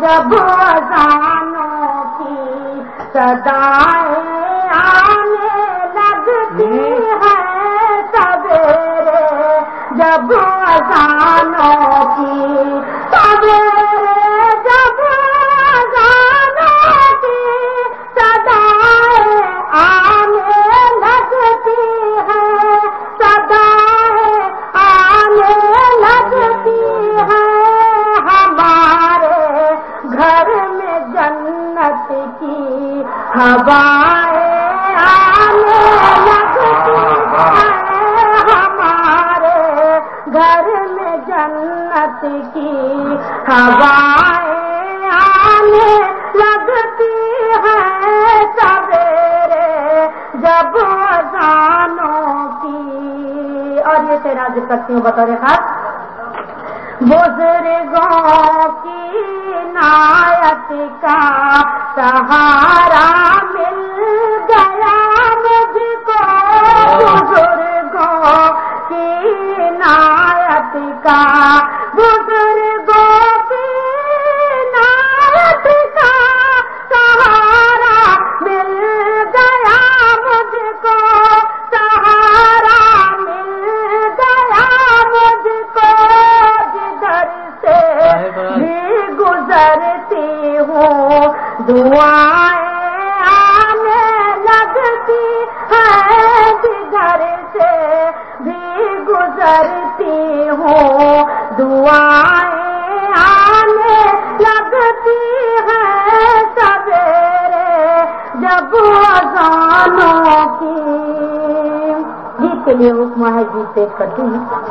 جب اذانوں کی صدائیں آنے لگتی ہے سویرے، جب اذانوں کی سویرے، جب اذانوں کی صدائیں آنے لگتی ہے، صدائیں آنے لگتی ہے، ہمارے گھر میں جنت کی ہوائیں آنے لگتی ہے، ہمارے گھر میں جنت کی ہوائیں آنے لگتی ہے سویرے، جب اذانوں کی۔ اور یہ تیرا ذکر کرتی ہوں بطور خاص، بزرگوں کی عنایت کا سہارا مل گیا مجھ کو، بزرگوں کی عنایت کا، بزرگوں کی عنایت کا سہارا مل گیا مجھ کو، سہارا مل گیا مجھ کو، جدھر سے بھی گزرتی ہوں دعائیں آنے لگتی ہے، جدھر سے بھی گزرتی ہوں دعائیں آنے لگتی ہے سویرے، جب اذانوں کی۔ گیت کے لیے حکم ہے، گیت پیش کرتی ہوں۔